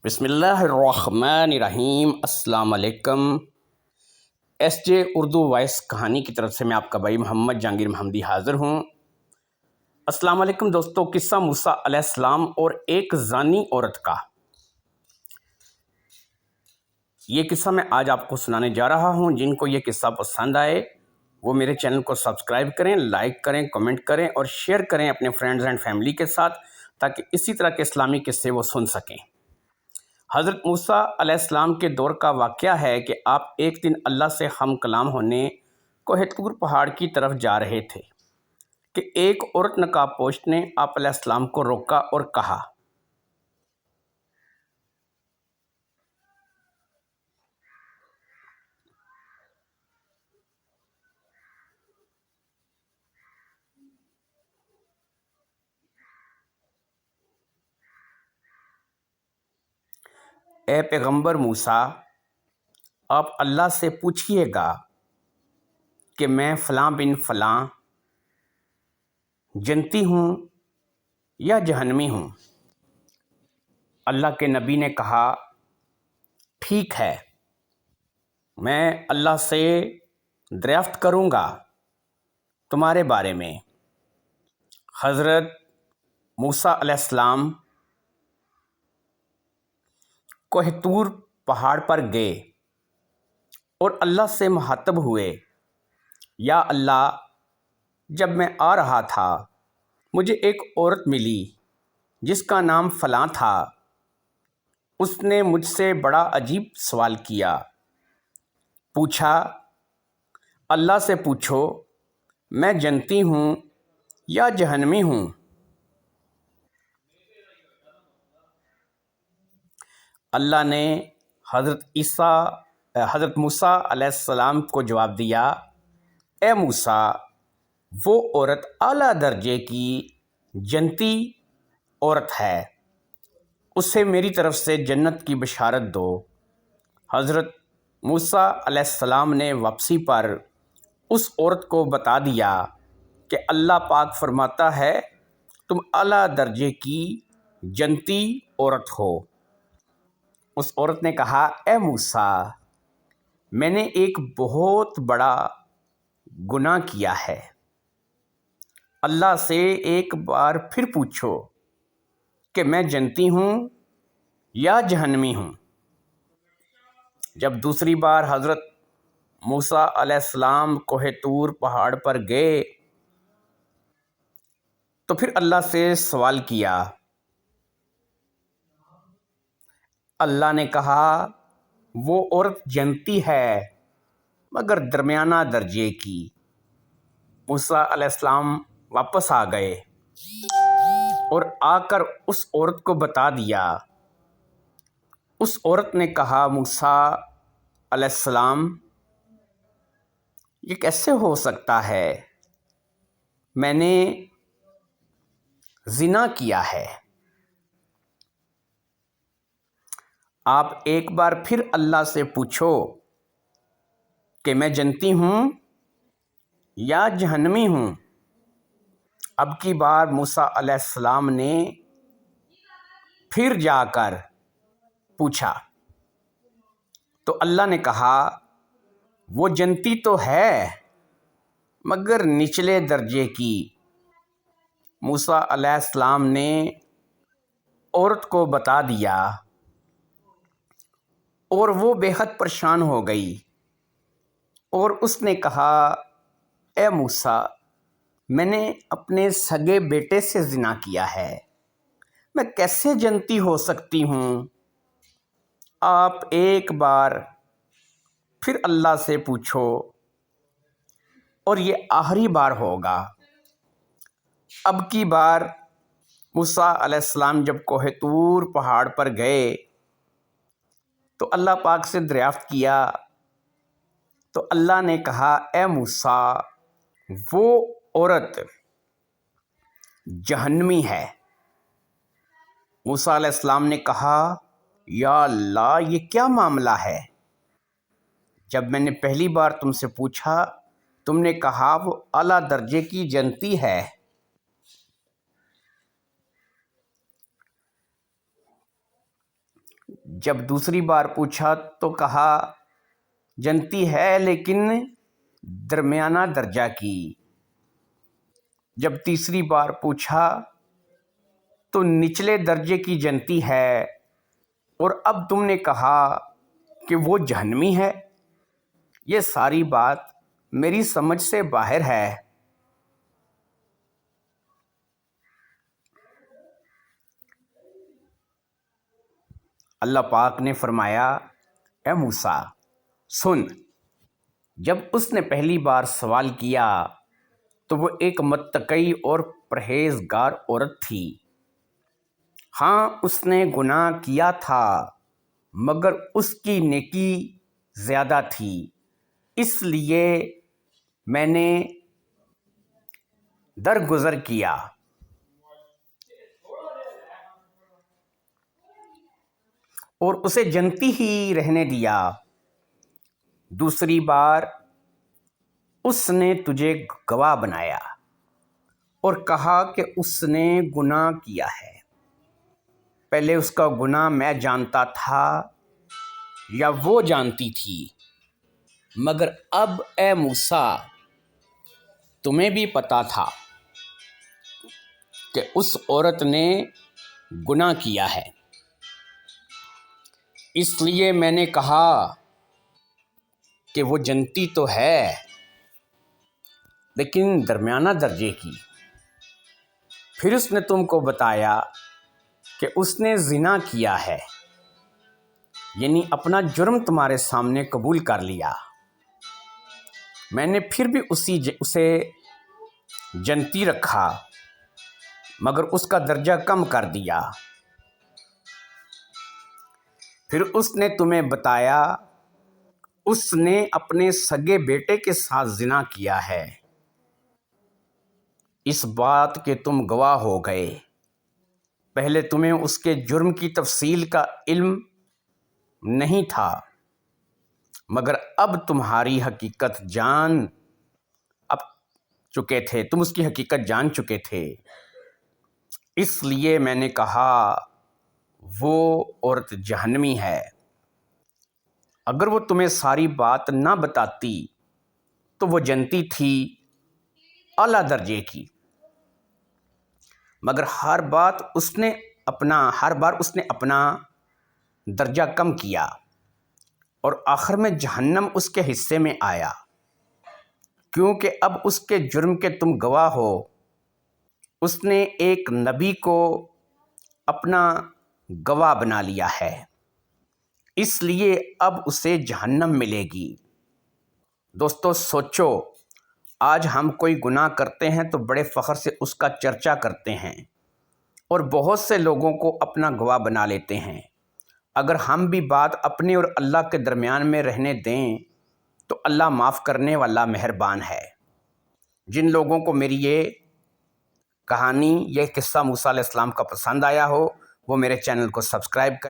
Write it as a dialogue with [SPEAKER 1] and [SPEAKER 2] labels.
[SPEAKER 1] بسم اللہ الرحمن الرحیم۔ السلام علیکم۔ ایس جے اردو وائس کہانی کی طرف سے میں آپ کا بھائی محمد جہانگیر محمدی حاضر ہوں۔ السلام علیکم دوستو۔ قصہ موسیٰ علیہ السلام اور ایک زانی عورت کا، یہ قصہ میں آج آپ کو سنانے جا رہا ہوں۔ جن کو یہ قصہ پسند آئے وہ میرے چینل کو سبسکرائب کریں، لائک کریں، کمنٹ کریں اور شیئر کریں اپنے فرینڈز اینڈ فیملی کے ساتھ، تاکہ اسی طرح کے اسلامی قصے وہ سن سکیں۔ حضرت موسیٰ علیہ السلام کے دور کا واقعہ ہے کہ آپ ایک دن اللہ سے ہم کلام ہونے کوہ طور پہاڑ کی طرف جا رہے تھے کہ ایک عورت نقاب پوش نے آپ علیہ السلام کو روکا اور کہا، اے پیغمبر موسیٰ، آپ اللہ سے پوچھئے گا کہ میں فلاں بن فلاں جنتی ہوں یا جہنمی ہوں۔ اللہ کے نبی نے کہا، ٹھیک ہے، میں اللہ سے دریافت کروں گا تمہارے بارے میں۔ حضرت موسیٰ علیہ السلام کوہ طور پہاڑ پر گئے اور اللہ سے مخاطب ہوئے، یا اللہ، جب میں آ رہا تھا مجھے ایک عورت ملی جس کا نام فلاں تھا۔ اس نے مجھ سے بڑا عجیب سوال کیا، پوچھا، اللہ سے پوچھو میں جنتی ہوں یا جہنمی ہوں۔ اللہ نے حضرت موسیٰ علیہ السلام کو جواب دیا، اے موسیٰ، وہ عورت اعلیٰ درجے کی جنتی عورت ہے، اسے میری طرف سے جنت کی بشارت دو۔ حضرت موسیٰ علیہ السلام نے واپسی پر اس عورت کو بتا دیا کہ اللہ پاک فرماتا ہے تم اعلیٰ درجے کی جنتی عورت ہو۔ اس عورت نے کہا، اے موسیٰ، میں نے ایک بہت بڑا گناہ کیا ہے، اللہ سے ایک بار پھر پوچھو کہ میں جنتی ہوں یا جہنمی ہوں۔ جب دوسری بار حضرت موسیٰ علیہ السلام کوہ طور پہاڑ پر گئے تو پھر اللہ سے سوال کیا۔ اللہ نے کہا، وہ عورت جنتی ہے مگر درمیانہ درجے کی۔ موسیٰ علیہ السلام واپس آ گئے اور آ کر اس عورت کو بتا دیا۔ اس عورت نے کہا، موسیٰ علیہ السلام، یہ کیسے ہو سکتا ہے؟ میں نے زنا کیا ہے۔ آپ ایک بار پھر اللہ سے پوچھو کہ میں جنتی ہوں یا جہنمی ہوں۔ اب کی بار موسیٰ علیہ السلام نے پھر جا کر پوچھا تو اللہ نے کہا، وہ جنتی تو ہے مگر نچلے درجے کی۔ موسیٰ علیہ السلام نے عورت کو بتا دیا اور وہ بے حد پریشان ہو گئی اور اس نے کہا، اے موسیٰ، میں نے اپنے سگے بیٹے سے زنا کیا ہے، میں کیسے جنتی ہو سکتی ہوں؟ آپ ایک بار پھر اللہ سے پوچھو اور یہ آخری بار ہوگا۔ اب کی بار موسیٰ علیہ السلام جب کوہ طور پہاڑ پر گئے تو اللہ پاک سے دریافت کیا تو اللہ نے کہا، اے موسیٰ، وہ عورت جہنمی ہے۔ موسیٰ علیہ السلام نے کہا، یا اللہ، یہ کیا معاملہ ہے؟ جب میں نے پہلی بار تم سے پوچھا تم نے کہا وہ اعلیٰ درجے کی جنتی ہے۔ جب دوسری بار پوچھا تو کہا جنتی ہے لیکن درمیانہ درجہ کی۔ جب تیسری بار پوچھا تو نچلے درجے کی جنتی ہے، اور اب تم نے کہا کہ وہ جہنمی ہے۔ یہ ساری بات میری سمجھ سے باہر ہے۔ اللہ پاک نے فرمایا، اے موسیٰ سن، جب اس نے پہلی بار سوال کیا تو وہ ایک متقی اور پرہیزگار عورت تھی۔ ہاں اس نے گناہ کیا تھا مگر اس کی نیکی زیادہ تھی، اس لیے میں نے درگزر کیا۔ اور اسے جنتی ہی رہنے دیا۔ دوسری بار اس نے تجھے گواہ بنایا اور کہا کہ اس نے گناہ کیا ہے۔ پہلے اس کا گناہ میں جانتا تھا یا وہ جانتی تھی، مگر اب اے موسیٰ تمہیں بھی پتا تھا کہ اس عورت نے گناہ کیا ہے، اس لیے میں نے کہا کہ وہ جنتی تو ہے لیکن درمیانہ درجے کی۔ پھر اس نے تم کو بتایا کہ اس نے زنا کیا ہے، یعنی اپنا جرم تمہارے سامنے قبول کر لیا۔ میں نے پھر بھی اسے جنتی رکھا مگر اس کا درجہ کم کر دیا۔ پھر اس نے تمہیں بتایا اس نے اپنے سگے بیٹے کے ساتھ زنا کیا ہے، اس بات کے تم گواہ ہو گئے۔ پہلے تمہیں اس کے جرم کی تفصیل کا علم نہیں تھا، مگر اب تمہاری حقیقت جان چکے تھے، تم اس کی حقیقت جان چکے تھے، اس لیے میں نے کہا وہ عورت جہنمی ہے۔ اگر وہ تمہیں ساری بات نہ بتاتی تو وہ جنتی تھی اعلیٰ درجے کی، مگر ہر بار اس نے اپنا درجہ کم کیا اور آخر میں جہنم اس کے حصے میں آیا، کیونکہ اب اس کے جرم کے تم گواہ ہو۔ اس نے ایک نبی کو اپنا گواہ بنا لیا ہے، اس لیے اب اسے جہنم ملے گی۔ دوستو سوچو، آج ہم کوئی گناہ کرتے ہیں تو بڑے فخر سے اس کا چرچا کرتے ہیں اور بہت سے لوگوں کو اپنا گواہ بنا لیتے ہیں۔ اگر ہم بھی بات اپنے اور اللہ کے درمیان میں رہنے دیں تو اللہ معاف کرنے والا مہربان ہے۔ جن لوگوں کو میری یہ کہانی، یہ قصہ موسیٰ علیہ السلام کا پسند آیا ہو وہ میرے چینل کو سبسکرائب کریں۔